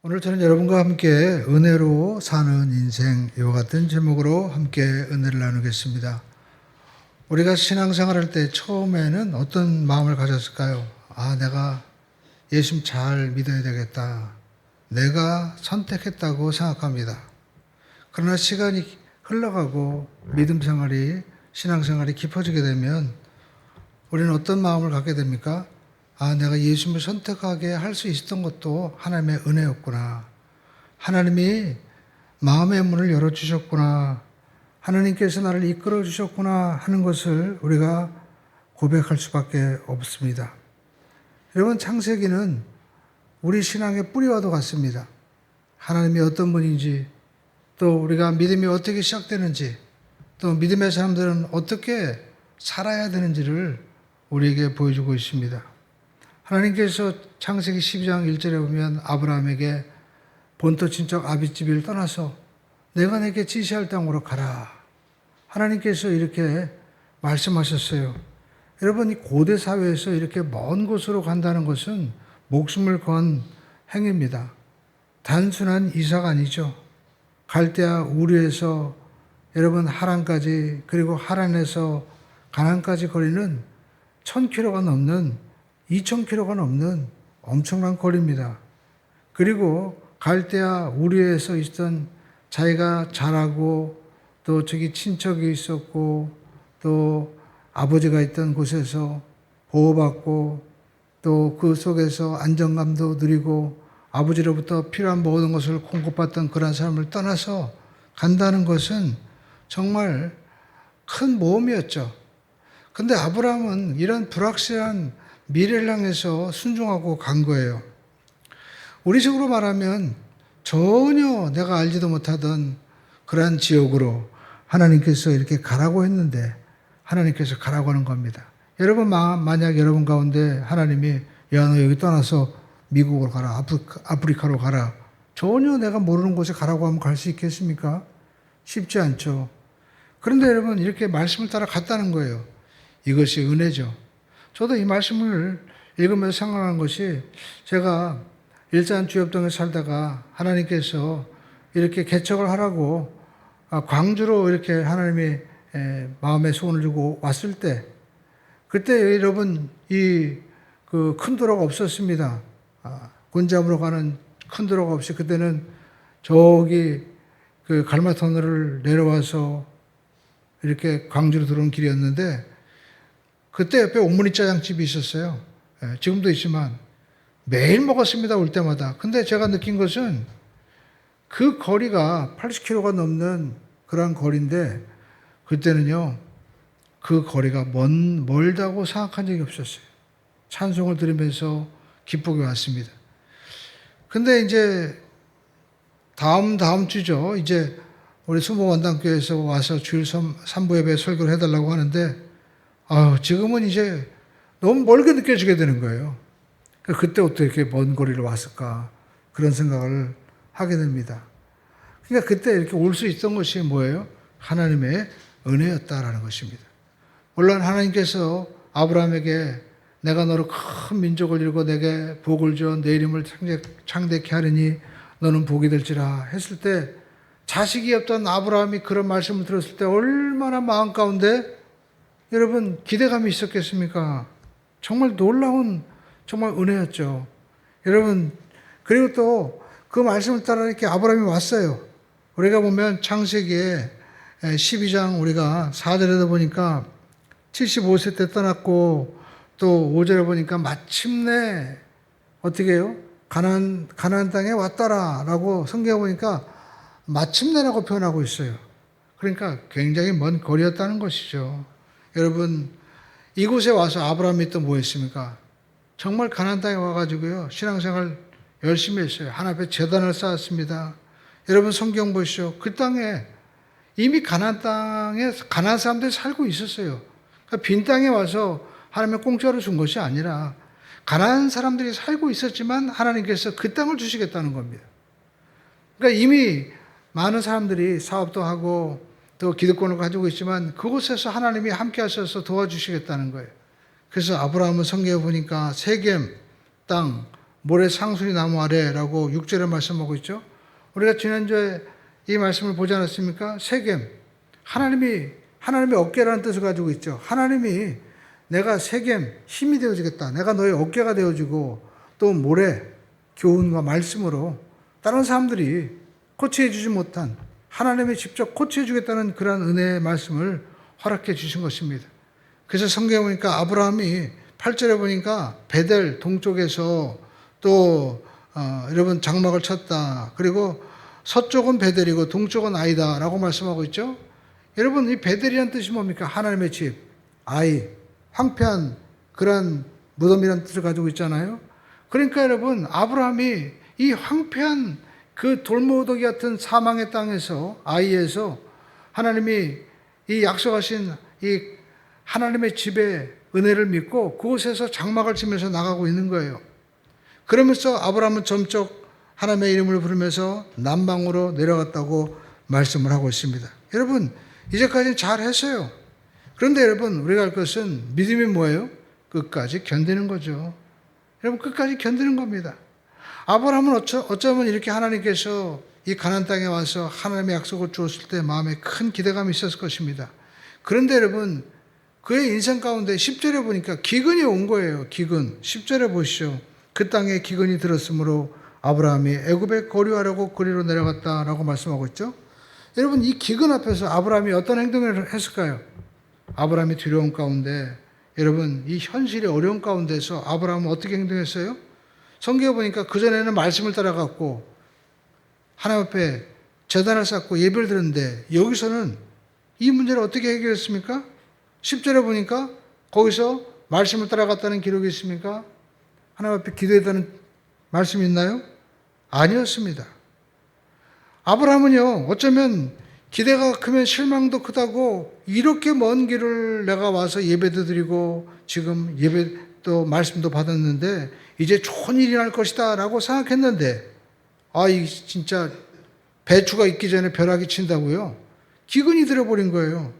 오늘 저는 여러분과 함께 은혜로 사는 인생 이와 같은 제목으로 함께 은혜를 나누겠습니다. 우리가 신앙생활할 때 처음에는 어떤 마음을 가졌을까요? 내가 예수님 잘 믿어야 되겠다. 내가 선택했다고 생각합니다. 그러나 시간이 흘러가고 믿음 생활이, 신앙생활이 깊어지게 되면 우리는 어떤 마음을 갖게 됩니까? 내가 예수님을 선택하게 할 수 있었던 것도 하나님의 은혜였구나. 하나님이 마음의 문을 열어주셨구나. 하나님께서 나를 이끌어 주셨구나 하는 것을 우리가 고백할 수밖에 없습니다. 여러분, 창세기는 우리 신앙의 뿌리와도 같습니다. 하나님이 어떤 분인지, 또 우리가 믿음이 어떻게 시작되는지, 또 믿음의 사람들은 어떻게 살아야 되는지를 우리에게 보여주고 있습니다. 하나님께서 창세기 12장 1절에 보면 아브라함에게 본토 친척 아비집을 떠나서 내가 내게 지시할 땅으로 가라. 하나님께서 이렇게 말씀하셨어요. 여러분, 이 고대 사회에서 이렇게 먼 곳으로 간다는 것은 목숨을 건 행위입니다. 단순한 이사가 아니죠. 갈대아 우르에서 여러분 하란까지, 그리고 하란에서 가나안까지 거리는 1000km가 넘는 2000km가 넘는 엄청난 거리입니다. 그리고 갈대아 우르에서 있던 자기가 자라고 또 저기 친척이 있었고 또 아버지가 있던 곳에서 보호받고 또 그 속에서 안정감도 누리고 아버지로부터 필요한 모든 것을 공급받던 그런 사람을 떠나서 간다는 것은 정말 큰 모험이었죠. 근데 아브라함은 이런 불확실한 미래를 향해서 순종하고 간 거예요. 우리식으로 말하면 전혀 내가 알지도 못하던 그러한 지역으로 하나님께서 이렇게 가라고 했는데 하나님께서 가라고 하는 겁니다. 여러분, 만약 여러분 가운데 하나님이 너 여기 떠나서 미국으로 가라, 아프리카로 가라. 전혀 내가 모르는 곳에 가라고 하면 갈 수 있겠습니까? 쉽지 않죠. 그런데 여러분, 이렇게 말씀을 따라 갔다는 거예요. 이것이 은혜죠. 저도 이 말씀을 읽으면서 생각하는 것이, 제가 일산 주엽동에 살다가 하나님께서 이렇게 개척을 하라고 광주로 이렇게 하나님이 마음에 소원을 주고 왔을 때, 그때 여러분 이 그 큰 도로가 없었습니다. 곤잡으로 가는 큰 도로가 없이, 그때는 저기 그 갈마터널을 내려와서 이렇게 광주로 들어온 길이었는데, 그때 옆에 옥문이 짜장집이 있었어요. 지금도 있지만 매일 먹었습니다, 올 때마다. 근데 제가 느낀 것은 그 거리가 80km가 넘는 그런 거리인데, 그때는요 그 거리가 멀다고 생각한 적이 없었어요. 찬송을 들으면서 기쁘게 왔습니다. 근데 이제 다음 주죠. 이제 우리 수목원당교회에서 와서 주일 3부 예배 설교를 해달라고 하는데, 지금은 이제 너무 멀게 느껴지게 되는 거예요. 그때 어떻게 이렇게 먼 거리를 왔을까, 그런 생각을 하게 됩니다. 그러니까 그때 이렇게 올 수 있던 것이 뭐예요? 하나님의 은혜였다라는 것입니다. 물론 하나님께서 아브라함에게 내가 너를 큰 민족을 이루고 내게 복을 줘 내 이름을 창대케 하리니 너는 복이 될지라 했을 때, 자식이 없던 아브라함이 그런 말씀을 들었을 때 얼마나 마음 가운데 여러분 기대감이 있었겠습니까? 정말 놀라운 정말 은혜였죠. 여러분, 그리고 또 그 말씀을 따라 이렇게 아브라함이 왔어요. 우리가 보면 창세기에 12장 우리가 4절에도 보니까 75세 때 떠났고, 또 5절에 보니까 마침내 어떻게 해요? 가나안 땅에 왔더라라고 성경에 보니까 마침내라고 표현하고 있어요. 그러니까 굉장히 먼 거리였다는 것이죠. 여러분, 이곳에 와서 아브라함이 또 뭐 했습니까? 정말 가나안 땅에 와가지고요 신앙생활 열심히 했어요. 하나님 앞에 제단을 쌓았습니다. 여러분, 성경 보시죠. 그 땅에 이미 가나안 땅에 가나안 사람들이 살고 있었어요. 그러니까 빈 땅에 와서 하나님의 공짜로 준 것이 아니라 가나안 사람들이 살고 있었지만 하나님께서 그 땅을 주시겠다는 겁니다. 그러니까 이미 많은 사람들이 사업도 하고 또 기득권을 가지고 있지만 그곳에서 하나님이 함께 하셔서 도와주시겠다는 거예요. 그래서 아브라함은 성경에 보니까 세겜 땅, 모래 상수리 나무 아래라고 6절에 말씀하고 있죠. 우리가 지난주에 이 말씀을 보지 않았습니까? 세겜, 하나님의 어깨라는 뜻을 가지고 있죠. 하나님이 내가 세겜 힘이 되어주겠다. 내가 너의 어깨가 되어주고 또 모래, 교훈과 말씀으로 다른 사람들이 코치해 주지 못한 하나님이 직접 코치해 주겠다는 그런 은혜의 말씀을 허락해 주신 것입니다. 그래서 성경에 보니까 아브라함이 8절에 보니까 베델 동쪽에서 또 여러분 장막을 쳤다. 그리고 서쪽은 베델이고 동쪽은 아이다 라고 말씀하고 있죠. 여러분 이 베델이란 뜻이 뭡니까? 하나님의 집, 아이, 황폐한 그런 무덤이라는 뜻을 가지고 있잖아요. 그러니까 여러분 아브라함이 이 황폐한 그 돌무더기 같은 사망의 땅에서 아이에서 하나님이 이 약속하신 이 하나님의 집의 은혜를 믿고 그곳에서 장막을 치면서 나가고 있는 거예요. 그러면서 아브라함은 점적 하나님의 이름을 부르면서 남방으로 내려갔다고 말씀을 하고 있습니다. 여러분 이제까지는 잘 했어요. 그런데 여러분 우리가 할 것은 믿음이 뭐예요? 끝까지 견디는 거죠. 여러분 끝까지 견디는 겁니다. 아브라함은 어쩌면 이렇게 하나님께서 이 가나안 땅에 와서 하나님의 약속을 주었을 때 마음에 큰 기대감이 있었을 것입니다. 그런데 여러분 그의 인생 가운데 10절에 보니까 기근이 온 거예요. 기근. 10절에 보시죠. 그 땅에 기근이 들었으므로 아브라함이 애굽에 거류하려고 그리로 내려갔다라고 말씀하고 있죠. 여러분 이 기근 앞에서 아브라함이 어떤 행동을 했을까요? 아브라함이 두려움 가운데 여러분 이 현실의 어려움 가운데서 아브라함은 어떻게 행동했어요? 성경에 보니까 그전에는 말씀을 따라갔고 하나님 앞에 제단을 쌓고 예배를 드렸는데 여기서는 이 문제를 어떻게 해결했습니까? 10절에 보니까 거기서 말씀을 따라갔다는 기록이 있습니까? 하나님 앞에 기도했다는 말씀이 있나요? 아니었습니다. 아브라함은요 어쩌면 기대가 크면 실망도 크다고 이렇게 먼 길을 내가 와서 예배도 드리고 지금 예배도 말씀도 받았는데 이제 좋은 일이 날 것이다 라고 생각했는데 이 진짜 배추가 익기 전에 벼락이 친다고요. 기근이 들어버린 거예요.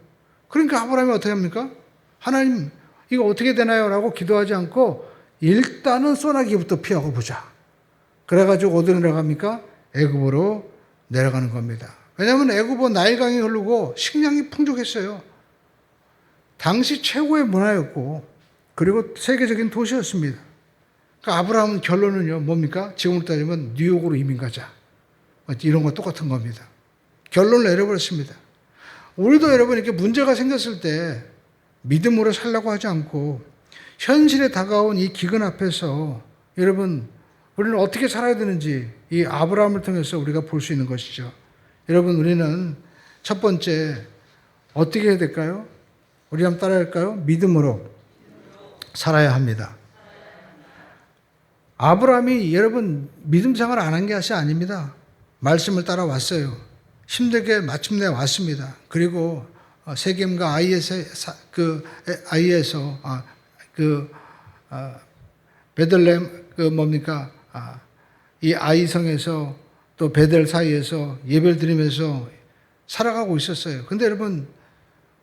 그러니까 아브라함이 어떻게 합니까? 하나님 이거 어떻게 되나요? 라고 기도하지 않고 일단은 소나기부터 피하고 보자. 그래가지고 어디로 내려갑니까? 애굽으로 내려가는 겁니다. 왜냐하면 애굽은 나일강이 흐르고 식량이 풍족했어요. 당시 최고의 문화였고 그리고 세계적인 도시였습니다. 그러니까 아브라함은 결론은요 뭡니까? 지금으로 따지면 뉴욕으로 이민 가자. 이런 거 똑같은 겁니다. 결론을 내려버렸습니다. 우리도 여러분 이렇게 문제가 생겼을 때 믿음으로 살려고 하지 않고 현실에 다가온 이 기근 앞에서 여러분 우리는 어떻게 살아야 되는지 이 아브라함을 통해서 우리가 볼 수 있는 것이죠. 여러분 우리는 첫 번째 어떻게 해야 될까요? 우리 한번 따라야 할까요? 믿음으로 살아야 합니다. 아브라함이 여러분 믿음 생활 안 한 것이 아닙니다. 말씀을 따라왔어요. 힘들게 마침내 왔습니다. 그리고 세겜과 아이에서 베들레헴 이 아이성에서 또 베델 사이에서 예배를 드리면서 살아가고 있었어요. 근데 여러분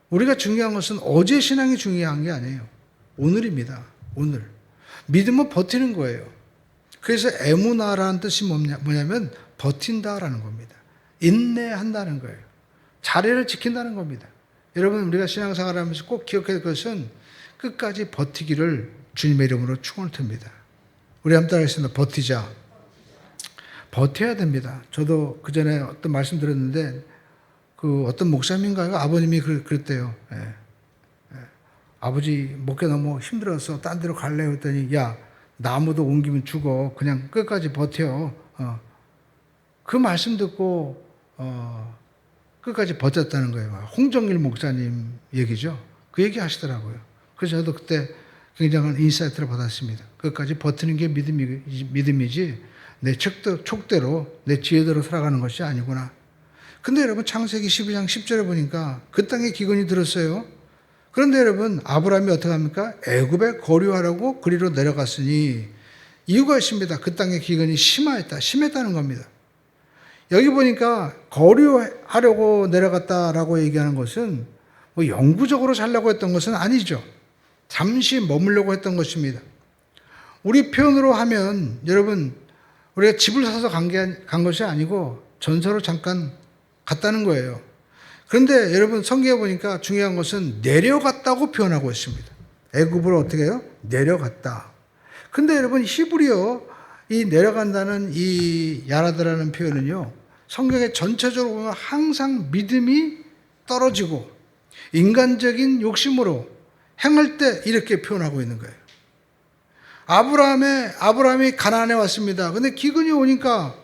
우리가 중요한 것은 어제 신앙이 중요한 게 아니에요. 오늘입니다. 오늘. 믿음은 버티는 거예요. 그래서 에무나라는 뜻이 뭐냐면 버틴다라는 겁니다. 인내한다는 거예요. 자리를 지킨다는 겁니다. 여러분 우리가 신앙생활을 하면서 꼭 기억해야 될 것은 끝까지 버티기를 주님의 이름으로 축원을 듭니다. 우리 한번 따라하겠습니다. 버티자. 버텨야 됩니다. 저도 그 전에 어떤 말씀 드렸는데 그 어떤 목사님인가요? 아버님이 그랬대요. 아버지 목회 너무 힘들어서 딴 데로 갈래요 했더니 야 나무도 옮기면 죽어. 그냥 끝까지 버텨. 그 말씀 듣고 끝까지 버텼다는 거예요. 홍정일 목사님 얘기죠. 그 얘기 하시더라고요. 그래서 저도 그때 굉장한 인사이트를 받았습니다. 끝까지 버티는 게 믿음이지 내 촉대로 내 지혜대로 살아가는 것이 아니구나. 근데 여러분 창세기 12장 10절에 보니까 그 땅에 기근이 들었어요. 그런데 여러분 아브라함이 어떻게 합니까? 애굽에 거류하라고 그리로 내려갔으니 이유가 있습니다. 그 땅의 기근이 심했다는 겁니다. 여기 보니까 거류하려고 내려갔다라고 얘기하는 것은 뭐 영구적으로 살려고 했던 것은 아니죠. 잠시 머물려고 했던 것입니다. 우리 표현으로 하면 여러분 우리가 집을 사서 간 것이 아니고 전서로 잠깐 갔다는 거예요. 그런데 여러분 성경에 보니까 중요한 것은 내려갔다고 표현하고 있습니다. 애굽으로 어떻게 해요? 내려갔다. 근데 여러분 히브리어 이 내려간다는 이 야라드라는 표현은요. 성경에 전체적으로 보면 항상 믿음이 떨어지고 인간적인 욕심으로 행할 때 이렇게 표현하고 있는 거예요. 아브라함이 가나안에 왔습니다. 근데 기근이 오니까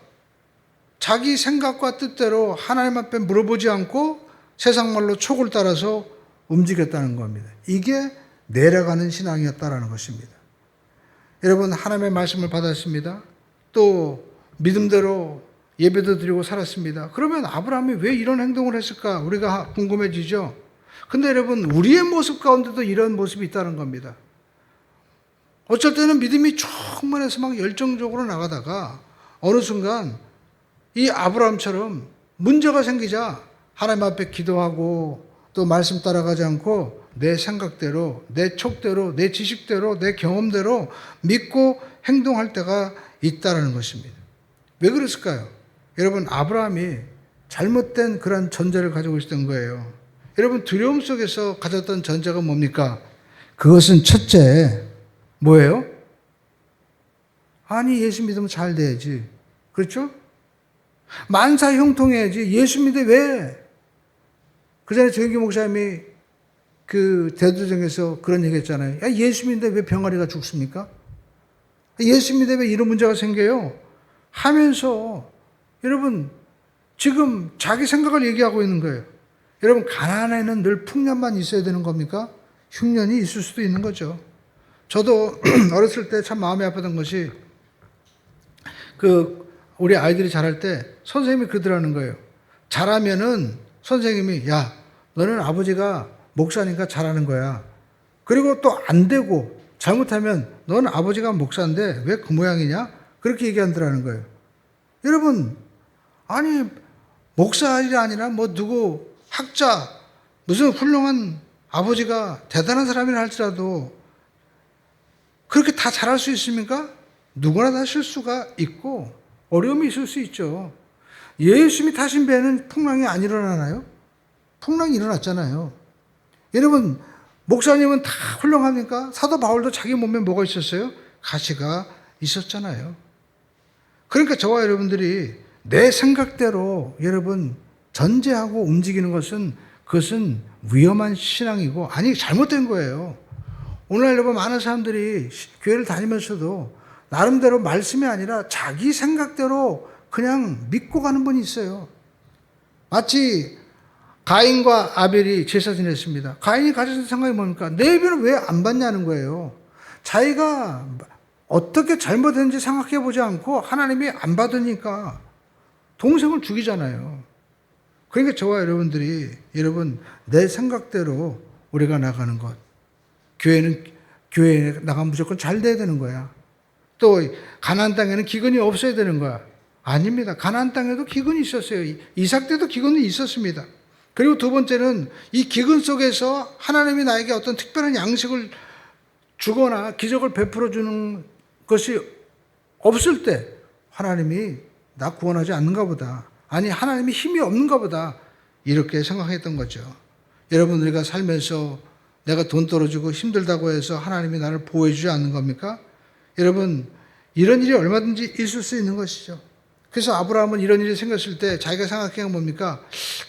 자기 생각과 뜻대로 하나님 앞에 물어보지 않고 세상 말로 촉을 따라서 움직였다는 겁니다. 이게 내려가는 신앙이었다라는 것입니다. 여러분 하나님의 말씀을 받았습니다. 또 믿음대로 예배도 드리고 살았습니다. 그러면 아브라함이 왜 이런 행동을 했을까? 우리가 궁금해지죠. 근데 여러분 우리의 모습 가운데도 이런 모습이 있다는 겁니다. 어쩔 때는 믿음이 충만해서 막 열정적으로 나가다가 어느 순간 이 아브라함처럼 문제가 생기자 하나님 앞에 기도하고 또 말씀 따라가지 않고 내 생각대로, 내 촉대로, 내 지식대로, 내 경험대로 믿고 행동할 때가 있다는 것입니다. 왜 그랬을까요? 여러분 아브라함이 잘못된 그런 전제를 가지고 있었던 거예요. 여러분 두려움 속에서 가졌던 전제가 뭡니까? 그것은 첫째 뭐예요? 아니 예수 믿으면 잘 돼야지. 그렇죠? 만사 형통해야지. 예수 믿어 왜? 그 전에 정기 목사님이 그 대도정에서 그런 얘기 했잖아요. 야, 예수 믿는데 왜 병아리가 죽습니까? 예수 믿는데 왜 이런 문제가 생겨요? 하면서 여러분 지금 자기 생각을 얘기하고 있는 거예요. 여러분 가난에는 늘 풍년만 있어야 되는 겁니까? 흉년이 있을 수도 있는 거죠. 저도 어렸을 때 참 마음이 아팠던 것이 우리 아이들이 자랄 때 선생님이 그러더라는 거예요. 잘하면은 선생님이 야 너는 아버지가 목사니까 잘하는 거야. 그리고 또 안 되고 잘못하면 너는 아버지가 목사인데 왜 그 모양이냐? 그렇게 얘기한다는 거예요. 여러분 아니 목사일이 아니라 뭐 누구 학자 무슨 훌륭한 아버지가 대단한 사람이라 할지라도 그렇게 다 잘할 수 있습니까? 누구나 다 실수가 있고 어려움이 있을 수 있죠. 예수님이 타신 배는 풍랑이 안 일어나나요? 풍랑이 일어났잖아요. 여러분 목사님은 다 훌륭합니까? 사도 바울도 자기 몸에 뭐가 있었어요? 가시가 있었잖아요. 그러니까 저와 여러분들이 내 생각대로 여러분 전제하고 움직이는 것은 그것은 위험한 신앙이고 아니 잘못된 거예요. 오늘날 여러분 많은 사람들이 교회를 다니면서도 나름대로 말씀이 아니라 자기 생각대로 그냥 믿고 가는 분이 있어요. 마치 가인과 아벨이 제사 지냈습니다. 가인이 가졌던 생각이 뭡니까? 내 예배는 왜 안 받냐는 거예요. 자기가 어떻게 잘못했는지 생각해 보지 않고 하나님이 안 받으니까 동생을 죽이잖아요. 그러니까 저와 여러분들이 여러분 내 생각대로 우리가 나가는 것. 교회에 나가면 무조건 잘 돼야 되는 거야. 또 가나안 땅에는 기근이 없어야 되는 거야. 아닙니다. 가나안 땅에도 기근이 있었어요. 이삭 때도 기근이 있었습니다. 그리고 두 번째는 이 기근 속에서 하나님이 나에게 어떤 특별한 양식을 주거나 기적을 베풀어 주는 것이 없을 때 하나님이 나 구원하지 않는가 보다. 아니 하나님이 힘이 없는가 보다. 이렇게 생각했던 거죠. 여러분 우리가 살면서 내가 돈 떨어지고 힘들다고 해서 하나님이 나를 보호해 주지 않는 겁니까? 여러분 이런 일이 얼마든지 있을 수 있는 것이죠. 그래서 아브라함은 이런 일이 생겼을 때 자기가 생각한 게 뭡니까?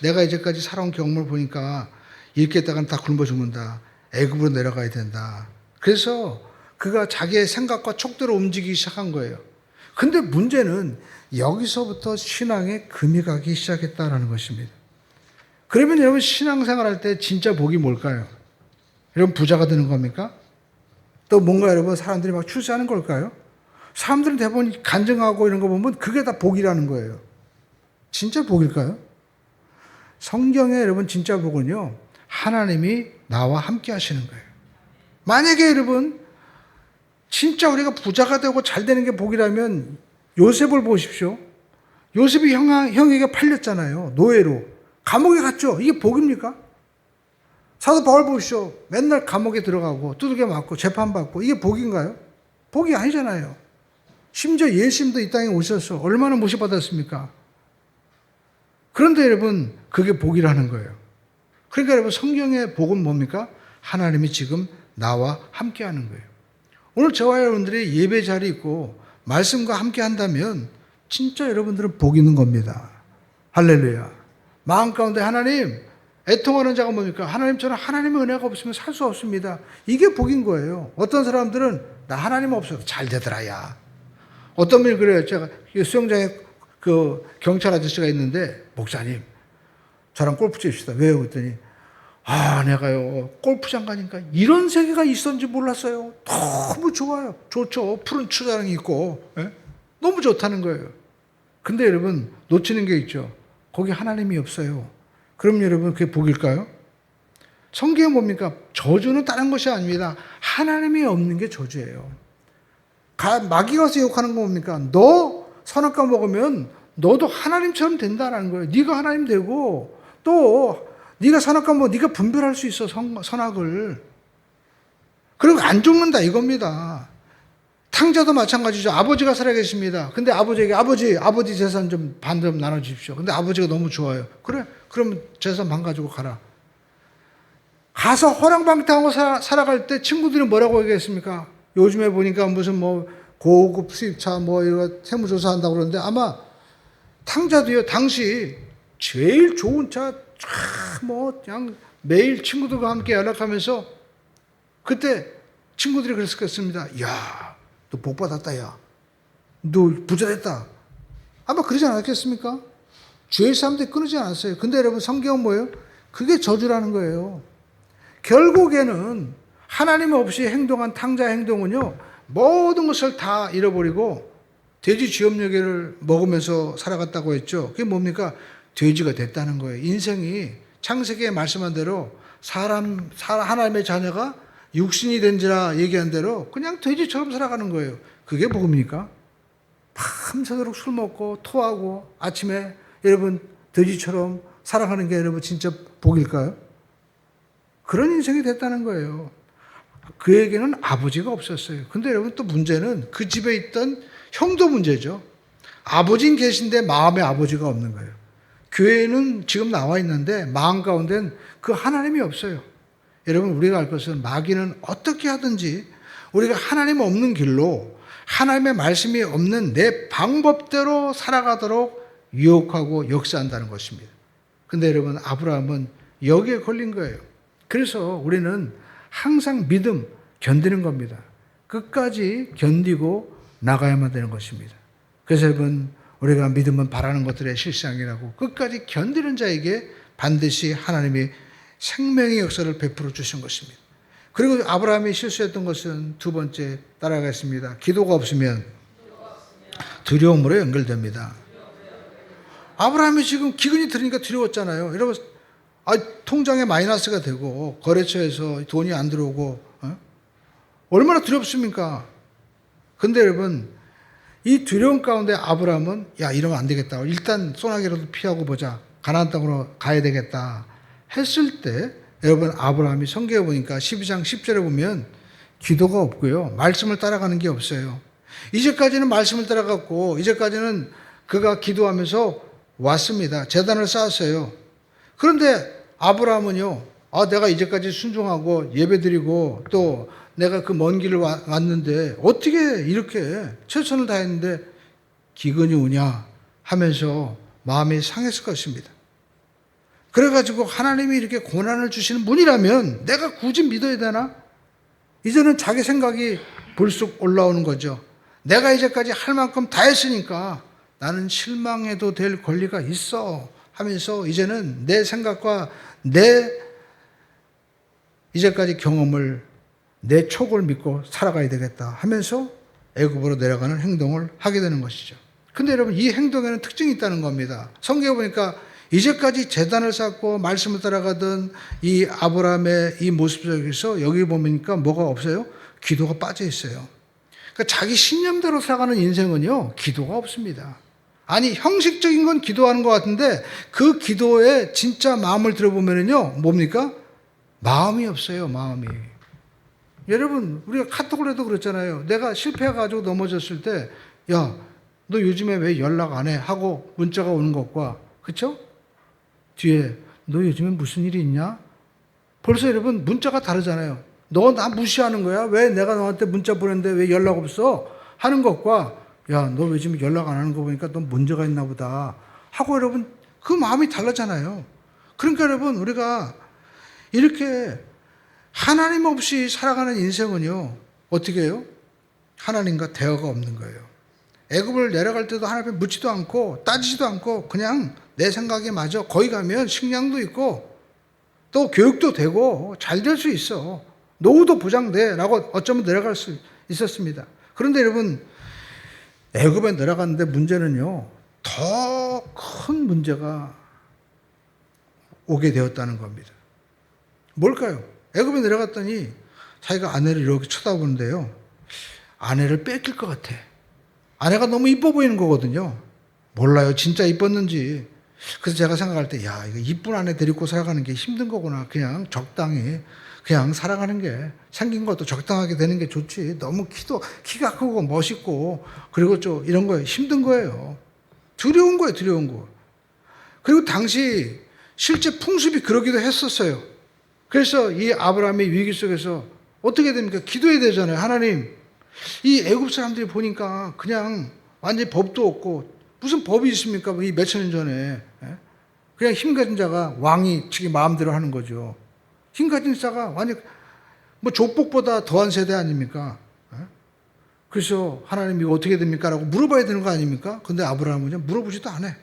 내가 이제까지 살아온 경험을 보니까 이렇게 했다가는 다 굶어 죽는다. 애굽으로 내려가야 된다. 그래서 그가 자기의 생각과 촉대로 움직이기 시작한 거예요. 근데 문제는 여기서부터 신앙에 금이 가기 시작했다는 것입니다. 그러면 여러분 신앙생활 할 때 진짜 복이 뭘까요? 여러분 부자가 되는 겁니까? 또 뭔가 여러분 사람들이 막 출세하는 걸까요? 사람들은 대부분 간증하고 이런 거 보면 그게 다 복이라는 거예요. 진짜 복일까요? 성경에 여러분 진짜 복은요. 하나님이 나와 함께 하시는 거예요. 만약에 여러분 진짜 우리가 부자가 되고 잘 되는 게 복이라면 요셉을 보십시오. 요셉이 형에게 팔렸잖아요. 노예로. 감옥에 갔죠. 이게 복입니까? 사도 바울 보십시오. 맨날 감옥에 들어가고 두들겨 맞고 재판받고 이게 복인가요? 복이 아니잖아요. 심지어 예수님도 이 땅에 오셔서 얼마나 모셔받았습니까? 그런데 여러분, 그게 복이라는 거예요. 그러니까 여러분, 성경의 복은 뭡니까? 하나님이 지금 나와 함께 하는 거예요. 오늘 저와 여러분들이 예배 자리에 있고 말씀과 함께 한다면 진짜 여러분들은 복 있는 겁니다. 할렐루야. 마음 가운데 하나님, 애통하는 자가 뭡니까? 하나님, 저는 하나님의 은혜가 없으면 살 수 없습니다. 이게 복인 거예요. 어떤 사람들은 나 하나님 없어도 잘 되더라, 야. 어떤 분이 그래요. 제가 수영장에 그 경찰 아저씨가 있는데, 목사님, 저랑 골프 칩시다. 왜요? 그랬더니, 내가요, 골프장 가니까 이런 세계가 있었는지 몰랐어요. 너무 좋아요. 좋죠. 푸른 추자랑이 있고, 예? 너무 좋다는 거예요. 근데 여러분, 놓치는 게 있죠. 거기 하나님이 없어요. 그럼 여러분, 그게 복일까요? 성경은 뭡니까? 저주는 다른 것이 아닙니다. 하나님이 없는 게 저주예요. 마귀가 와서 욕하는 거 뭡니까? 너 선악과 먹으면 너도 하나님처럼 된다는 거예요. 네가 하나님 되고 또 네가 선악과 먹으면 네가 분별할 수 있어, 선악을. 그리고 안 죽는다 이겁니다. 탕자도 마찬가지죠. 아버지가 살아계십니다. 근데 아버지에게 아버지 재산 좀 반 좀 나눠주십시오. 근데 아버지가 너무 좋아요. 그래, 그러면 재산 반 가지고 가라. 가서 허랑방탕하고 살아갈 때 친구들이 뭐라고 얘기했습니까? 요즘에 보니까 무슨 뭐 고급 수입차 뭐 이거 세무조사 한다고 그러는데 아마 탕자도요, 당시 제일 좋은 차 뭐 그냥 매일 친구들과 함께 연락하면서 그때 친구들이 그랬었겠습니다. 야, 너 복 받았다, 야. 너 부자 됐다. 아마 그러지 않았겠습니까? 주의 사람들이 끊이지 않았어요. 근데 여러분, 성경은 뭐예요? 그게 저주라는 거예요. 결국에는 하나님 없이 행동한 탕자 행동은요, 모든 것을 다 잃어버리고 돼지 쥐염려개를 먹으면서 살아갔다고 했죠. 그게 뭡니까? 돼지가 됐다는 거예요. 인생이 창세기에 말씀한 대로 하나님의 자녀가 육신이 된지라 얘기한 대로 그냥 돼지처럼 살아가는 거예요. 그게 복입니까? 밤새도록 술 먹고 토하고 아침에 여러분 돼지처럼 살아가는 게 여러분 진짜 복일까요? 그런 인생이 됐다는 거예요. 그에게는 아버지가 없었어요. 근데 여러분 또 문제는 그 집에 있던 형도 문제죠. 아버지는 계신데 마음에 아버지가 없는 거예요. 교회는 지금 나와 있는데 마음 가운데는 그 하나님이 없어요. 여러분, 우리가 알 것은 마귀는 어떻게 하든지 우리가 하나님 없는 길로 하나님의 말씀이 없는 내 방법대로 살아가도록 유혹하고 역사한다는 것입니다. 근데 여러분, 아브라함은 여기에 걸린 거예요. 그래서 우리는 항상 믿음, 견디는 겁니다. 끝까지 견디고 나가야만 되는 것입니다. 그래서 여러분, 우리가 믿음은 바라는 것들의 실상이라고 끝까지 견디는 자에게 반드시 하나님이 생명의 역사를 베풀어 주신 것입니다. 그리고 아브라함이 실수했던 것은 두 번째, 따라가겠습니다. 기도가 없으면 두려움으로 연결됩니다. 아브라함이 지금 기근이 들으니까 두려웠잖아요. 여러분, 통장에 마이너스가 되고 거래처에서 돈이 안 들어오고 얼마나 두렵습니까? 근데 여러분, 이 두려움 가운데 아브라함은 이러면 안 되겠다. 일단 소나기라도 피하고 보자. 가나안 땅으로 가야 되겠다 했을 때 여러분, 아브라함이 성경에 보니까 12장 10절에 보면 기도가 없고요. 말씀을 따라가는 게 없어요. 이제까지는 말씀을 따라갔고 이제까지는 그가 기도하면서 왔습니다. 제단을 쌓았어요. 그런데 아브라함은요, 내가 이제까지 순종하고 예배드리고 또 내가 그 먼 길을 왔는데 어떻게 이렇게 최선을 다했는데 기근이 오냐 하면서 마음이 상했을 것입니다. 그래가지고 하나님이 이렇게 고난을 주시는 분이라면 내가 굳이 믿어야 되나? 이제는 자기 생각이 불쑥 올라오는 거죠. 내가 이제까지 할 만큼 다 했으니까 나는 실망해도 될 권리가 있어 하면서 이제는 내 생각과 내 이제까지 경험을 내 촉을 믿고 살아가야 되겠다 하면서 애굽으로 내려가는 행동을 하게 되는 것이죠. 근데 여러분, 이 행동에는 특징이 있다는 겁니다. 성경에 보니까 이제까지 제단을 쌓고 말씀을 따라가던 이 아브라함의 이 모습 속에서 여기 보니까 뭐가 없어요? 기도가 빠져 있어요. 그러니까 자기 신념대로 살아가는 인생은요, 기도가 없습니다. 아니, 형식적인 건 기도하는 것 같은데 그 기도에 진짜 마음을 들어보면요, 뭡니까? 마음이 없어요, 마음이. 여러분, 우리가 카톡을 해도 그렇잖아요. 내가 실패해가지고 넘어졌을 때, 야, 너 요즘에 왜 연락 안 해? 하고 문자가 오는 것과, 그쵸? 뒤에, 너 요즘에 무슨 일이 있냐? 벌써 여러분, 문자가 다르잖아요. 너 나 무시하는 거야? 왜 내가 너한테 문자 보냈는데 왜 연락 없어? 하는 것과, 야, 너 요즘 연락 안 하는 거 보니까 너 문제가 있나 보다. 하고 여러분, 그 마음이 다르잖아요. 그러니까 여러분, 우리가 이렇게 하나님 없이 살아가는 인생은요, 어떻게 해요? 하나님과 대화가 없는 거예요. 애굽을 내려갈 때도 하나님 묻지도 않고 따지지도 않고 그냥 내 생각에 맞아. 거기 가면 식량도 있고 또 교육도 되고 잘 될 수 있어. 노후도 보장돼. 라고 어쩌면 내려갈 수 있었습니다. 그런데 여러분, 애굽에 내려갔는데 문제는요, 더 큰 문제가 오게 되었다는 겁니다. 뭘까요? 애굽에 내려갔더니 자기가 아내를 이렇게 쳐다보는데요, 아내를 뺏길 것 같아. 아내가 너무 이뻐 보이는 거거든요. 몰라요, 진짜 이뻤는지. 그래서 제가 생각할 때, 야, 이거 이쁜 아내 데리고 살아가는 게 힘든 거구나. 그냥 적당히 그냥 살아가는 게, 생긴 것도 적당하게 되는 게 좋지. 너무 키가 크고 멋있고 그리고 좀 이런 거 힘든 거예요. 두려운 거예요, 두려운 거. 그리고 당시 실제 풍습이 그러기도 했었어요. 그래서 이 아브라함의 위기 속에서 어떻게 됩니까? 기도해야 되잖아요. 하나님, 이 애굽 사람들이 보니까 그냥 완전히 법도 없고 무슨 법이 있습니까? 이 몇천 년 전에. 그냥 힘 가진 자가 왕이 자기 마음대로 하는 거죠. 힘 가진 자가 완전 뭐 족복보다 더한 세대 아닙니까? 그래서 하나님 이거 어떻게 됩니까? 라고 물어봐야 되는 거 아닙니까? 근데 아브라함은 물어보지도 않아요.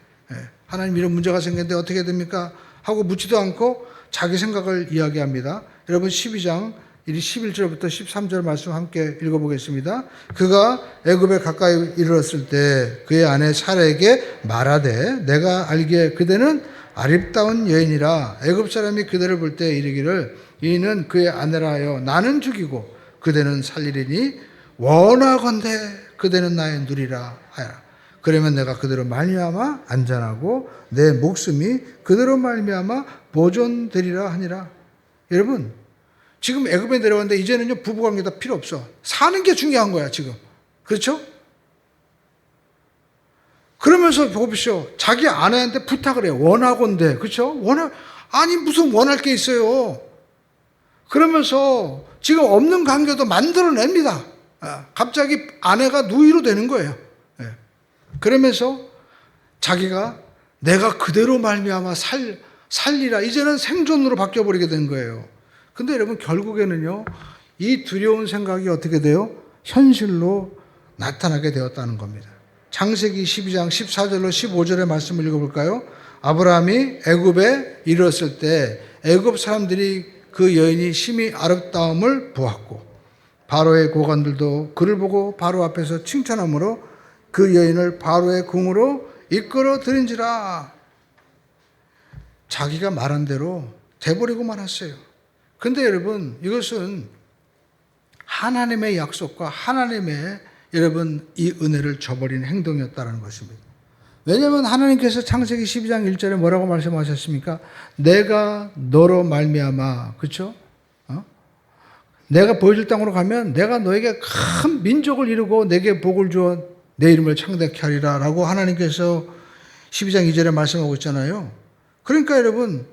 하나님 이런 문제가 생겼는데 어떻게 됩니까? 하고 묻지도 않고 자기 생각을 이야기합니다. 여러분 12장 11절부터 13절 말씀 함께 읽어보겠습니다. 그가 애굽에 가까이 이르렀을 때 그의 아내 사라에게 말하되 내가 알기에 그대는 아름다운 여인이라 애굽 사람이 그대를 볼 때 이르기를 이는 그의 아내라 하여 나는 죽이고 그대는 살리리니 원하건대 그대는 나의 누리라 하여라. 그러면 내가 그대로 말미암아 안전하고 내 목숨이 그대로 말미암아 보존되리라 하니라. 여러분, 지금 애굽에 내려왔는데 이제는요 부부관계 다 필요 없어. 사는 게 중요한 거야 지금. 그렇죠? 그러면서 보십시오. 자기 아내한테 부탁을 해요. 원하건대. 그렇죠? 아니 무슨 원할 게 있어요. 그러면서 지금 없는 관계도 만들어냅니다. 갑자기 아내가 누이로 되는 거예요. 그러면서 자기가 내가 그대로 말미암아 살리라. 이제는 생존으로 바뀌어버리게 된 거예요. 근데 여러분 결국에는요, 이 두려운 생각이 어떻게 돼요? 현실로 나타나게 되었다는 겁니다. 창세기 12장 14절로 15절의 말씀을 읽어볼까요? 아브라함이 애굽에 이르렀을 때 애굽 사람들이 그 여인이 심히 아름다움을 보았고 바로의 고관들도 그를 보고 바로 앞에서 칭찬함으로 그 여인을 바로의 궁으로 이끌어 들인지라. 자기가 말한 대로 돼버리고 말았어요. 근데 여러분 이것은 하나님의 약속과 하나님의 여러분 이 은혜를 저버린 행동이었다는 것입니다. 왜냐하면 하나님께서 창세기 12장 1절에 뭐라고 말씀하셨습니까? 내가 너로 말미암아, 그렇죠? 내가 보여줄 땅으로 가면 내가 너에게 큰 민족을 이루고 내게 복을 주어 내 이름을 창대케 하리라 라고 하나님께서 12장 2절에 말씀하고 있잖아요. 그러니까 여러분,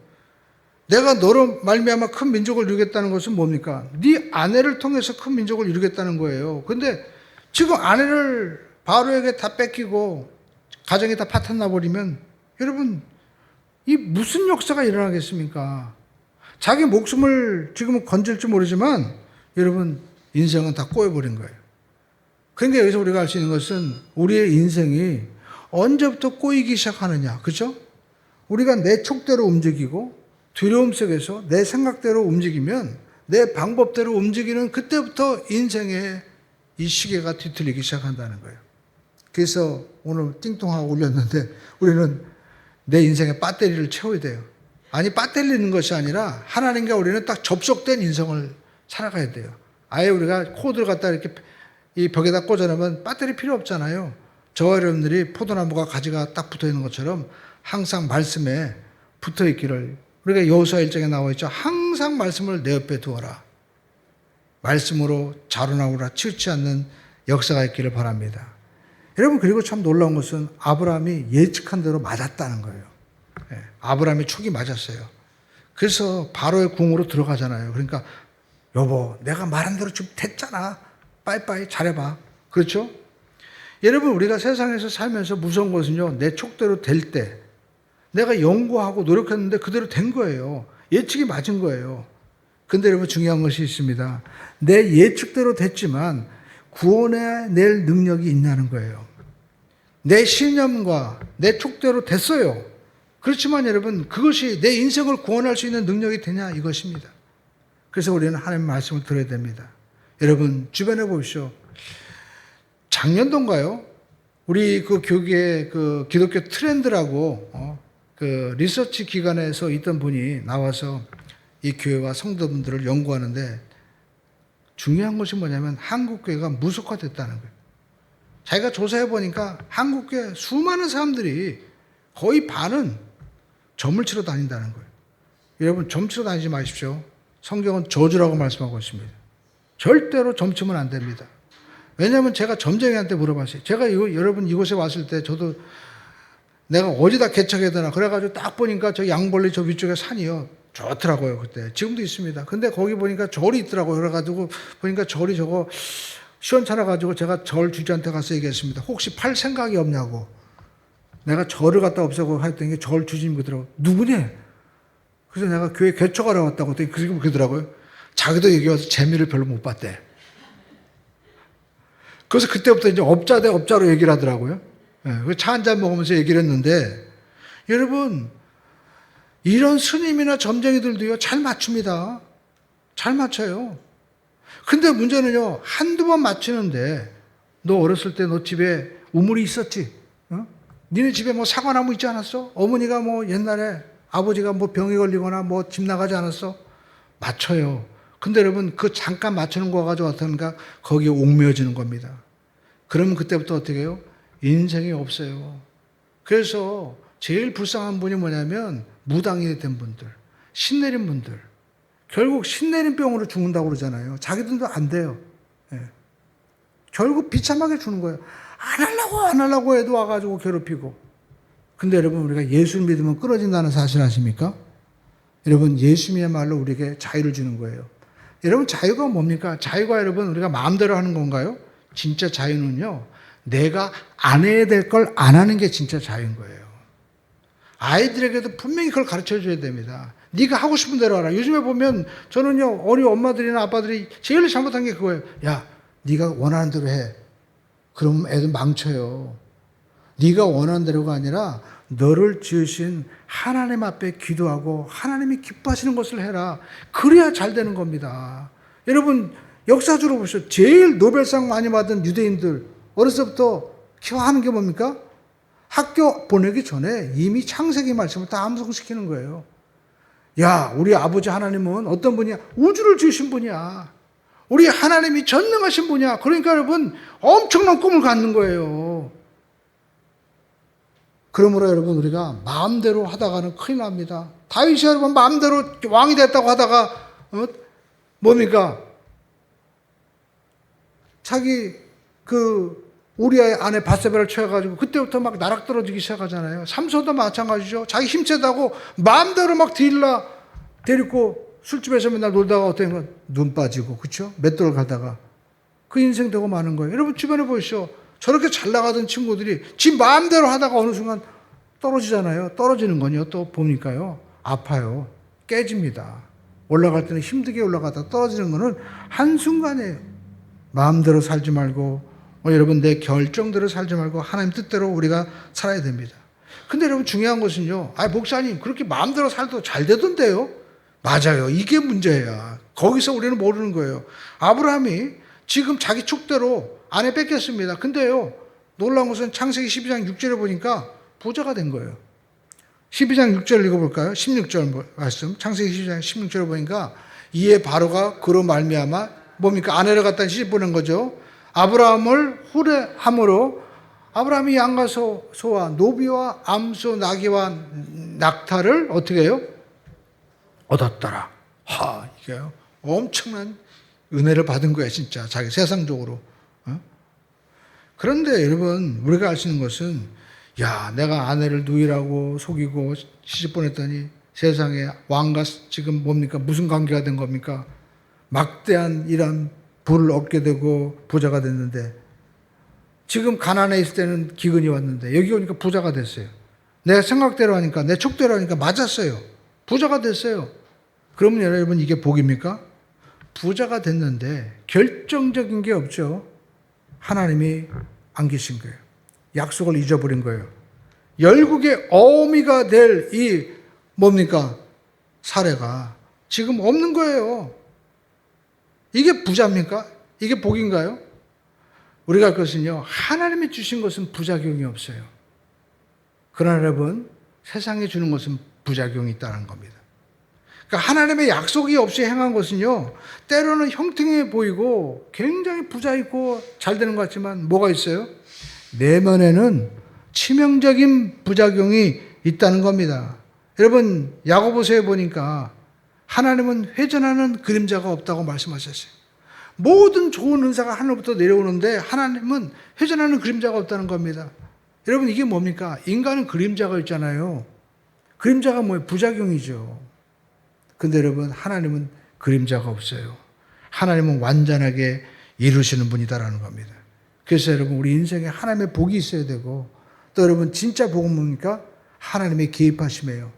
내가 너로 말미암아 큰 민족을 이루겠다는 것은 뭡니까? 네 아내를 통해서 큰 민족을 이루겠다는 거예요. 근데 지금 아내를 바로에게 다 뺏기고 가정이 다 파탄나 버리면 여러분 이 무슨 역사가 일어나겠습니까? 자기 목숨을 지금은 건질지 모르지만 여러분 인생은 다 꼬여버린 거예요. 그러니까 여기서 우리가 알 수 있는 것은 우리의 인생이 언제부터 꼬이기 시작하느냐, 그렇죠? 우리가 내 촉대로 움직이고 두려움 속에서 내 생각대로 움직이면 내 방법대로 움직이는 그때부터 인생의 이 시계가 뒤틀리기 시작한다는 거예요. 그래서 오늘 띵통하고 올렸는데 우리는 내 인생의 배터리를 채워야 돼요. 아니 배터리는 것이 아니라 하나님과 우리는 딱 접속된 인생을 살아가야 돼요. 아예 우리가 코드를 갖다 이렇게 이 벽에다 꽂아놓으면 배터리 필요 없잖아요. 저와 여러분들이 포도나무가 가지가 딱 붙어있는 것처럼 항상 말씀에 붙어있기를, 우리가 여호수아 1장에 나와 있죠. 항상 말씀을 내 옆에 두어라. 말씀으로 자루나무라 치우치 않는 역사가 있기를 바랍니다. 여러분, 그리고 참 놀라운 것은 아브라함이 예측한 대로 맞았다는 거예요. 아브라함이 촉이 맞았어요. 그래서 바로의 궁으로 들어가잖아요. 그러니까 여보, 내가 말한 대로 좀 됐잖아. 빠이빠이 잘해봐. 그렇죠? 여러분, 우리가 세상에서 살면서 무서운 것은요, 내 촉대로 될 때 내가 연구하고 노력했는데 그대로 된 거예요. 예측이 맞은 거예요. 근데 여러분, 중요한 것이 있습니다. 내 예측대로 됐지만 구원해낼 능력이 있냐는 거예요. 내 신념과 내 촉대로 됐어요. 그렇지만 여러분, 그것이 내 인생을 구원할 수 있는 능력이 되냐, 이것입니다. 그래서 우리는 하나님의 말씀을 들어야 됩니다. 여러분, 주변에 보십시오. 작년도인가요? 우리 그 교계의 그 기독교 트렌드라고 그 리서치 기관에서 있던 분이 나와서 이 교회와 성도분들을 연구하는데, 중요한 것이 뭐냐면 한국 교회가 무속화됐다는 거예요. 자기가 조사해 보니까 한국 교회 수많은 사람들이 거의 반은 점을 치러 다닌다는 거예요. 여러분, 점 치러 다니지 마십시오. 성경은 저주라고 말씀하고 있습니다. 절대로 점 치면 안 됩니다. 왜냐하면 제가 점쟁이한테 물어봤어요. 제가 여러분 이곳에 왔을 때 저도 내가 어디다 개척해야 되나 그래가지고 딱 보니까 저 양벌리 저 위쪽에 산이요. 좋더라고요, 그때. 지금도 있습니다. 근데 거기 보니까 절이 있더라고요. 그래가지고 보니까 절이 저거 시원찮아가지고 제가 절 주지한테 가서 얘기했습니다. 혹시 팔 생각이 없냐고. 내가 절을 갖다 없애고 했더니 게 절 주지님 그러더라고요. 누구냐? 그래서 내가 교회 개척하러 왔다고 했더니 그러더라고요. 자기도 여기 와서 재미를 별로 못 봤대. 그래서 그때부터 이제 업자 대 업자로 얘기를 하더라고요. 차 한잔 먹으면서 얘기를 했는데, 여러분, 이런 스님이나 점쟁이들도요, 잘 맞춥니다. 잘 맞춰요. 근데 문제는요, 한두 번 맞추는데, 너 어렸을 때 너 집에 우물이 있었지? 니네 집에 뭐 사과나무 있지 않았어? 어머니가 뭐 옛날에 아버지가 뭐 병에 걸리거나 뭐 집 나가지 않았어? 맞춰요. 근데 여러분, 그 잠깐 맞추는 거 가지고 어떤가? 거기에 옥매어지는 겁니다. 그러면 그때부터 어떻게 해요? 인생이 없어요. 그래서 제일 불쌍한 분이 뭐냐면 무당이 된 분들, 신내린 분들. 결국 신내린 병으로 죽는다고 그러잖아요. 자기들도 안 돼요. 결국 비참하게 죽는 거예요. 안 하려고 해도 와가지고 괴롭히고. 근데 여러분, 우리가 예수 믿으면 끊어진다는 사실 아십니까? 여러분, 예수님이야말로 우리에게 자유를 주는 거예요. 여러분, 자유가 뭡니까? 자유가 여러분, 우리가 마음대로 하는 건가요? 진짜 자유는요, 내가 안 해야 될 걸 안 하는 게 진짜 자유인 거예요. 아이들에게도 분명히 그걸 가르쳐 줘야 됩니다. 네가 하고 싶은 대로 하라. 요즘에 보면 저는요, 어린 엄마들이나 아빠들이 제일 잘못한 게 그거예요. 야, 네가 원하는 대로 해. 그럼 애들 망쳐요. 네가 원하는 대로가 아니라 너를 지으신 하나님 앞에 기도하고 하나님이 기뻐하시는 것을 해라. 그래야 잘 되는 겁니다. 여러분, 역사적으로 보시죠. 제일 노벨상 많이 받은 유대인들 어렸을 때부터 키워하는 게 뭡니까? 학교 보내기 전에 이미 창세기 말씀을 다 암송시키는 거예요. 야, 우리 아버지 하나님은 어떤 분이야? 우주를 지으신 분이야. 우리 하나님이 전능하신 분이야. 그러니까 여러분, 엄청난 꿈을 갖는 거예요. 그러므로 여러분, 우리가 마음대로 하다가는 큰일 납니다. 다윗이 여러분 마음대로 왕이 됐다고 하다가 뭡니까? 자기 그 우리의 아내 바세바를 쳐가지고 그때부터 막 나락 떨어지기 시작하잖아요. 삼손도 마찬가지죠. 자기 힘세다고 마음대로 막 데리고 술집에서 맨날 놀다가 어떤 건 눈 빠지고, 그렇죠? 맷돌 가다가 그 인생 되고 마는 거예요. 여러분 주변에 보시죠. 저렇게 잘 나가던 친구들이 지 마음대로 하다가 어느 순간 떨어지잖아요. 떨어지는 건요, 또 보니까요, 아파요. 깨집니다. 올라갈 때는 힘들게 올라가다 떨어지는 거는 한순간이에요. 마음대로 살지 말고, 여러분, 내 결정대로 살지 말고 하나님 뜻대로 우리가 살아야 됩니다. 근데 여러분, 중요한 것은요, 목사님, 그렇게 마음대로 살도 잘 되던데요? 맞아요. 이게 문제야. 거기서 우리는 모르는 거예요. 아브라함이 지금 자기 촉대로 아내 뺏겼습니다. 근데요, 놀라운 것은 창세기 12장 6절에 보니까 부자가 된 거예요. 12장 6절 읽어볼까요? 16절 말씀. 창세기 12장 16절에 보니까 이에 바로가 그로 말미암아 뭡니까? 아내를 갖다 시집보낸 거죠. 아브라함을 후레함으로 아브라함이 양과 소와 노비와 암소 나귀와 낙타를 어떻게 해요? 얻었더라. 이게요, 엄청난 은혜를 받은 거야, 진짜. 자기 세상적으로. 어? 그런데 여러분, 우리가 알 수 있는 것은, 야, 내가 아내를 누이라고 속이고 시집 보냈더니 세상에 왕과 지금 뭡니까? 무슨 관계가 된 겁니까? 막대한 이런 부를 얻게 되고 부자가 됐는데, 지금 가난해 있을 때는 기근이 왔는데, 여기 오니까 부자가 됐어요. 내 생각대로 하니까, 내 촉대로 하니까 맞았어요. 부자가 됐어요. 그러면 여러분, 이게 복입니까? 부자가 됐는데 결정적인 게 없죠. 하나님이 안 계신 거예요. 약속을 잊어버린 거예요. 열국의 어미가 될 이 뭡니까? 사례가 지금 없는 거예요. 이게 부자입니까? 이게 복인가요? 우리가 할 것은요, 하나님이 주신 것은 부작용이 없어요. 그러나 여러분, 세상에 주는 것은 부작용이 있다는 겁니다. 그러니까 하나님의 약속이 없이 행한 것은요, 때로는 형통해 보이고 굉장히 부자 있고 잘 되는 것 같지만 뭐가 있어요? 내면에는 치명적인 부작용이 있다는 겁니다. 여러분, 야고보서에 보니까 하나님은 회전하는 그림자가 없다고 말씀하셨어요. 모든 좋은 은사가 하늘부터 내려오는데 하나님은 회전하는 그림자가 없다는 겁니다. 여러분, 이게 뭡니까? 인간은 그림자가 있잖아요. 그림자가 뭐예요? 부작용이죠. 근데 여러분, 하나님은 그림자가 없어요. 하나님은 완전하게 이루시는 분이다라는 겁니다. 그래서 여러분, 우리 인생에 하나님의 복이 있어야 되고, 또 여러분, 진짜 복은 뭡니까? 하나님의 개입하심이에요.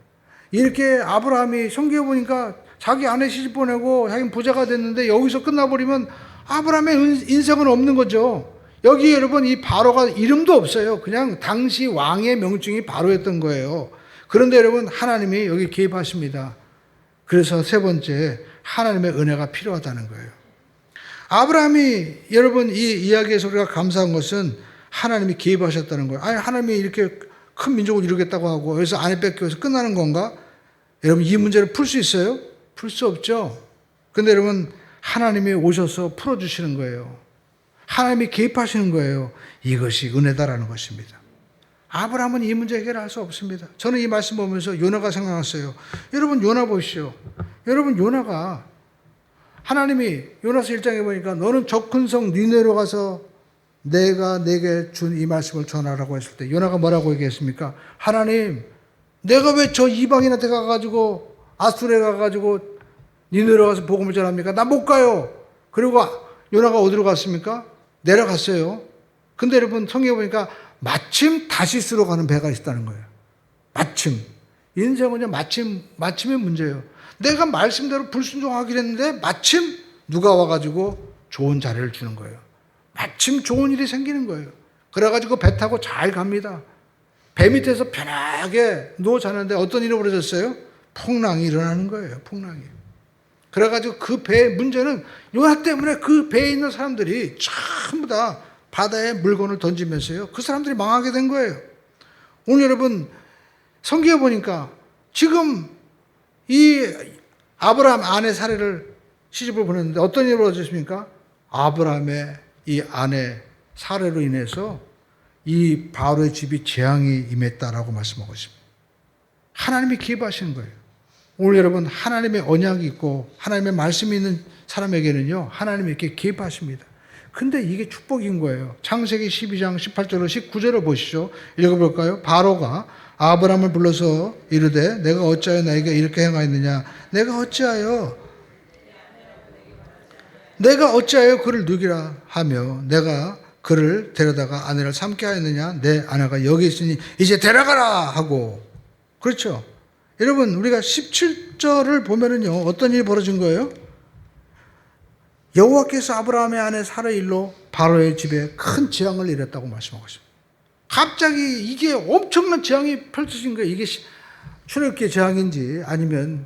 이렇게 아브라함이 성경에 보니까 자기 아내 시집 보내고 자기는 부자가 됐는데 여기서 끝나버리면 아브라함의 인생은 없는 거죠. 여기 여러분, 이 바로가 이름도 없어요. 그냥 당시 왕의 명칭이 바로였던 거예요. 그런데 여러분, 하나님이 여기 개입하십니다. 그래서 세 번째, 하나님의 은혜가 필요하다는 거예요. 아브라함이 여러분, 이 이야기에서 우리가 감사한 것은 하나님이 개입하셨다는 거예요. 아니, 하나님이 이렇게 큰 민족을 이루겠다고 하고 여기서 아내 뺏겨서 끝나는 건가? 여러분, 이 문제를 풀 수 있어요? 풀 수 없죠. 근데 여러분, 하나님이 오셔서 풀어주시는 거예요. 하나님이 개입하시는 거예요. 이것이 은혜다라는 것입니다. 아브라함은 이 문제 해결할 수 없습니다. 저는 이 말씀 보면서 요나가 생각났어요. 여러분, 요나 보시죠. 여러분, 요나가 하나님이 요나서 1장에 보니까 너는 저 큰 성 니네로 가서 내가 내게 준 이 말씀을 전하라고 했을 때 요나가 뭐라고 얘기했습니까? 하나님, 내가 왜 저 이방인한테 가가지고 아수르에 가가지고 니네로 가서 복음을 전합니까? 나 못 가요. 그리고 요나가 어디로 갔습니까? 내려갔어요. 근데 여러분, 성경에 보니까 마침 다시스로 가는 배가 있다는 거예요. 마침. 인생은요, 마침의 문제예요. 내가 말씀대로 불순종하기로 했는데 마침 누가 와가지고 좋은 자리를 주는 거예요. 마침 좋은 일이 생기는 거예요. 그래가지고 배 타고 잘 갑니다. 배 밑에서 편하게 누워 자는데 어떤 일이 벌어졌어요? 풍랑이 일어나는 거예요. 풍랑이. 그래가지고 그 배의 문제는 요나 때문에 그 배에 있는 사람들이 전부 다 바다에 물건을 던지면서요, 그 사람들이 망하게 된 거예요. 오늘 여러분, 성경에 보니까 지금 이 아브라함 아내 사례를 시집을 보냈는데 어떤 일이 벌어졌습니까? 아브라함의 이 아내 사례로 인해서 이 바로의 집이 재앙이 임했다라고 말씀하고 있습니다. 하나님이 기입하시는 거예요. 오늘 여러분, 하나님의 언약이 있고 하나님의 말씀이 있는 사람에게는요, 하나님이 이렇게 기입하십니다. 근데 이게 축복인 거예요. 창세기 12장 18절로 19절을 보시죠. 읽어볼까요? 바로가 아브라함을 불러서 이르되 내가 어찌하여 나에게 이렇게 행하였느냐? 내가 어찌하여 그를 누기라 하며 내가 그를 데려다가 아내를 삼게 하였느냐? 내 아내가 여기 있으니 이제 데려가라 하고. 그렇죠? 여러분, 우리가 17절을 보면은요, 어떤 일이 벌어진 거예요? 여호와께서 아브라함의 아내 사라의 일로 바로의 집에 큰 재앙을 이랬다고 말씀하고 있습니다. 갑자기 이게 엄청난 재앙이 펼쳐진 거예요. 이게 출애굽기의 재앙인지 아니면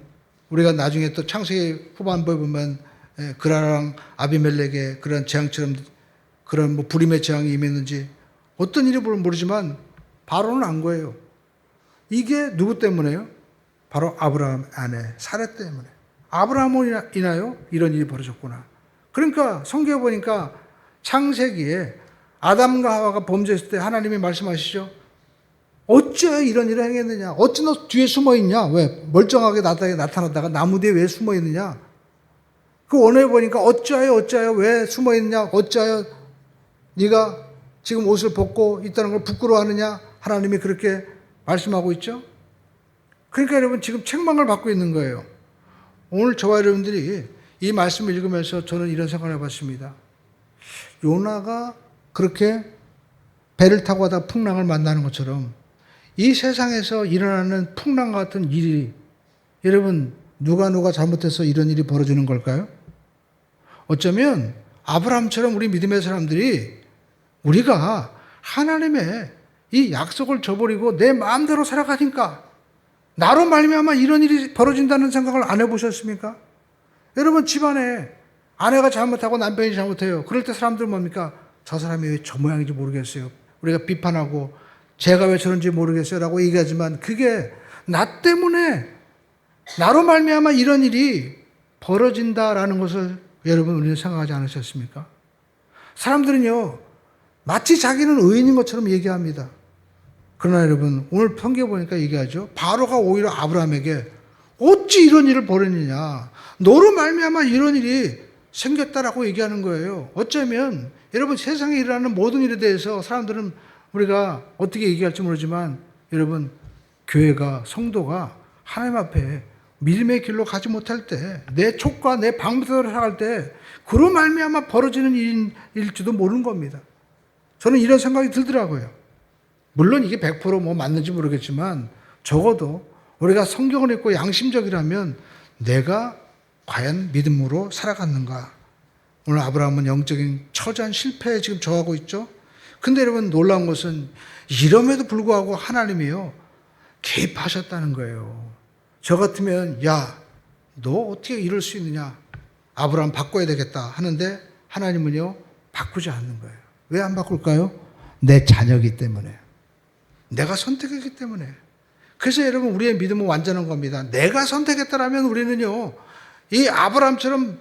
우리가 나중에 또 창세기 후반부에 보면 그라랑 아비멜렉의 그런 재앙처럼 그런 뭐 불임의 재앙이 임했는지 어떤 일이 모르지만 바로는 안 거예요. 이게 누구 때문에요? 바로 아브라함 아내 사라 때문에. 아브라함으로 인하여 이런 일이 벌어졌구나. 그러니까 성경에 보니까 창세기에 아담과 하와가 범죄했을 때 하나님이 말씀하시죠. 어찌 이런 일을 행했느냐? 어찌 너 뒤에 숨어 있냐? 왜 멀쩡하게 나타났다가 나무 뒤에 왜 숨어 있느냐? 그 원어에 보니까 어찌하여 왜 숨어있느냐, 어찌하여 네가 지금 옷을 벗고 있다는 걸 부끄러워하느냐, 하나님이 그렇게 말씀하고 있죠. 그러니까 여러분 지금 책망을 받고 있는 거예요. 오늘 저와 여러분들이 이 말씀을 읽으면서 저는 이런 생각을 해봤습니다. 요나가 그렇게 배를 타고 가다 풍랑을 만나는 것처럼 이 세상에서 일어나는 풍랑 같은 일이 여러분 누가 잘못해서 이런 일이 벌어지는 걸까요? 어쩌면 아브라함처럼 우리 믿음의 사람들이 우리가 하나님의 이 약속을 저버리고 내 마음대로 살아가니까 나로 말미암아 이런 일이 벌어진다는 생각을 안 해보셨습니까? 여러분 집안에 아내가 잘못하고 남편이 잘못해요. 그럴 때 사람들은 뭡니까? 저 사람이 왜 저 모양인지 모르겠어요. 우리가 비판하고 제가 왜 저런지 모르겠어요 라고 얘기하지만 그게 나 때문에 나로 말미암아 이런 일이 벌어진다라는 것을 여러분 우리는 생각하지 않으셨습니까? 사람들은요 마치 자기는 의인인 것처럼 얘기합니다. 그러나 여러분 오늘 성경에 보니까 얘기하죠. 바로가 오히려 아브라함에게 어찌 이런 일을 벌였느냐, 너로 말미암아 이런 일이 생겼다라고 얘기하는 거예요. 어쩌면 여러분 세상에 일어나는 모든 일에 대해서 사람들은 우리가 어떻게 얘기할지 모르지만 여러분 교회가 성도가 하나님 앞에 믿음의 길로 가지 못할 때 내 촉과 내 방법대로 살아갈 때 그로 말미암아 벌어지는 일일지도 모르는 겁니다. 저는 이런 생각이 들더라고요. 물론 이게 100% 맞는지 모르겠지만 적어도 우리가 성경을 읽고 양심적이라면 내가 과연 믿음으로 살아갔는가. 오늘 아브라함은 영적인 처지한 실패에 지금 처하고 있죠. 근데 여러분 놀라운 것은 이럼에도 불구하고 하나님이요 개입하셨다는 거예요. 저 같으면 야, 너 어떻게 이럴 수 있느냐, 아브라함 바꿔야 되겠다 하는데 하나님은요 바꾸지 않는 거예요. 왜 안 바꿀까요? 내 자녀이기 때문에, 내가 선택했기 때문에. 그래서 여러분 우리의 믿음은 완전한 겁니다. 내가 선택했다라면 우리는요 이 아브라함처럼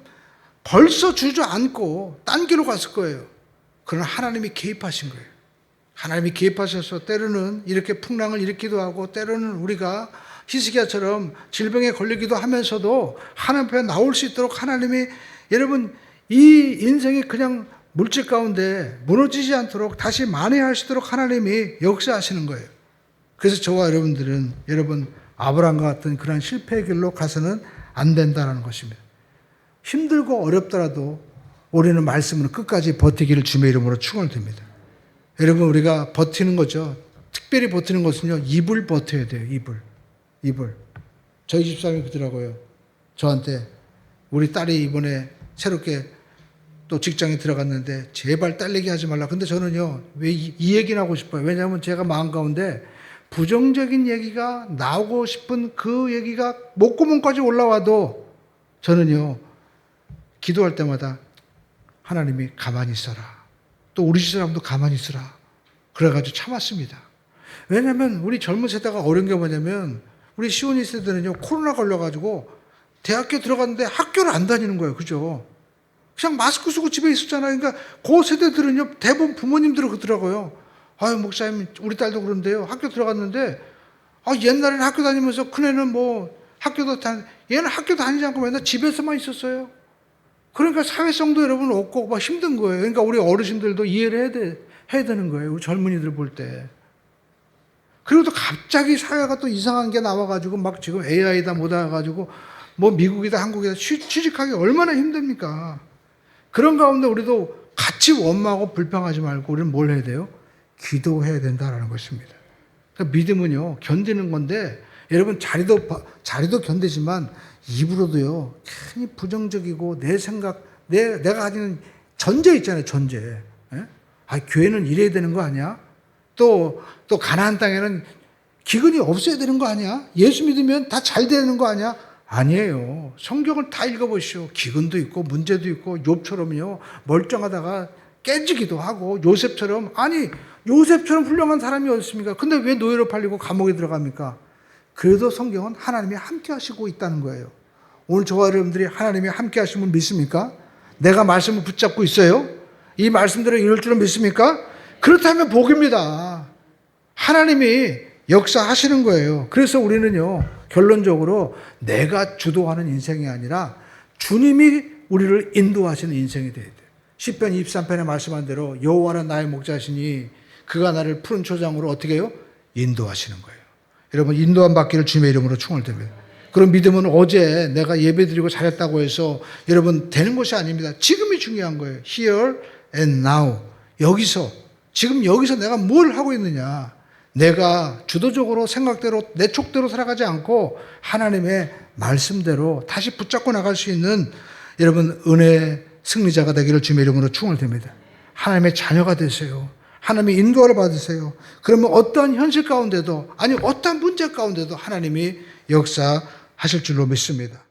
벌써 주저앉고 딴 길로 갔을 거예요. 그러나 하나님이 개입하신 거예요. 하나님이 개입하셔서 때로는 이렇게 풍랑을 일으키기도 하고 때로는 우리가 히스기야처럼 질병에 걸리기도 하면서도 하나님 앞에 나올 수 있도록 하나님이 여러분 이 인생이 그냥 물질 가운데 무너지지 않도록 다시 만회하시도록 하나님이 역사하시는 거예요. 그래서 저와 여러분들은 여러분 아브라함과 같은 그런 실패의 길로 가서는 안 된다는 것입니다. 힘들고 어렵더라도 우리는 말씀으로 끝까지 버티기를 주님의 이름으로 축원드립니다. 여러분 우리가 버티는 거죠. 특별히 버티는 것은요 입을 버텨야 돼요. 입을. 저희 집사람이 그러더라고요. 저한테 우리 딸이 이번에 새롭게 또 직장에 들어갔는데 제발 딸 얘기하지 말라. 근데 저는요 왜 이 얘기는 하고 싶어요. 왜냐하면 제가 마음 가운데 부정적인 얘기가 나오고 싶은 그 얘기가 목구멍까지 올라와도 저는요 기도할 때마다 하나님이 가만히 있어라, 또 우리 집사람도 가만히 있어라 그래가지고 참았습니다. 왜냐하면 우리 젊은 세대가 어려운 게 뭐냐면 우리 시온이 세대는요 코로나 걸려가지고 대학교 들어갔는데 학교를 안 다니는 거예요. 그죠? 그냥 마스크 쓰고 집에 있었잖아요. 그러니까 그 세대들은요 대부분 부모님들은 그러더라고요. 아유 목사님 우리 딸도 그런데요 학교 들어갔는데 옛날에는 학교 다니면서 큰애는 얘는 학교 다니지 않고 맨날 집에서만 있었어요. 그러니까 사회성도 여러분 없고 막 힘든 거예요. 그러니까 우리 어르신들도 이해를 해야 되는 거예요. 우리 젊은이들 볼 때. 그리고 또 갑자기 사회가 또 이상한 게 나와가지고 막 지금 AI다 뭐다 해가지고 뭐 미국이다 한국이다 취직하기 얼마나 힘듭니까? 그런 가운데 우리도 같이 원망하고 불평하지 말고 우리는 뭘 해야 돼요? 기도해야 된다는 것입니다. 그러니까 믿음은요 견디는 건데 여러분 자리도 견디지만 입으로도요 괜히 부정적이고 내 생각 내가 가지는 전제 있잖아요. 전제. 교회는 이래야 되는 거 아니야? 또 가나안 땅에는 기근이 없어야 되는 거 아니야? 예수 믿으면 다 잘 되는 거 아니야? 아니에요. 성경을 다 읽어보시오. 기근도 있고 문제도 있고 욥처럼요 멀쩡하다가 깨지기도 하고 요셉처럼 훌륭한 사람이 어디 있습니까? 근데 왜 노예로 팔리고 감옥에 들어갑니까? 그래도 성경은 하나님이 함께 하시고 있다는 거예요. 오늘 저와 여러분들이 하나님이 함께 하심을 믿습니까? 내가 말씀을 붙잡고 있어요? 이 말씀대로 이룰 줄은 믿습니까? 그렇다면 복입니다. 하나님이 역사하시는 거예요. 그래서 우리는요 결론적으로 내가 주도하는 인생이 아니라 주님이 우리를 인도하시는 인생이 돼야 돼요. 시편 23편에 말씀한 대로 여호와는 나의 목자시니 그가 나를 푸른 초장으로 어떻게 해요? 인도하시는 거예요. 여러분 인도함 받기를 주님의 이름으로 축원드립니다. 그런 믿음은 어제 내가 예배드리고 잘했다고 해서 여러분 되는 것이 아닙니다. 지금이 중요한 거예요. Here and now. 여기서 지금 여기서 내가 뭘 하고 있느냐. 내가 주도적으로 생각대로 내 촉대로 살아가지 않고 하나님의 말씀대로 다시 붙잡고 나갈 수 있는 여러분 은혜의 승리자가 되기를 주님의 이름으로 축원드립니다. 하나님의 자녀가 되세요. 하나님의 인도를 받으세요. 그러면 어떠한 현실 가운데도 아니 어떠한 문제 가운데도 하나님이 역사하실 줄로 믿습니다.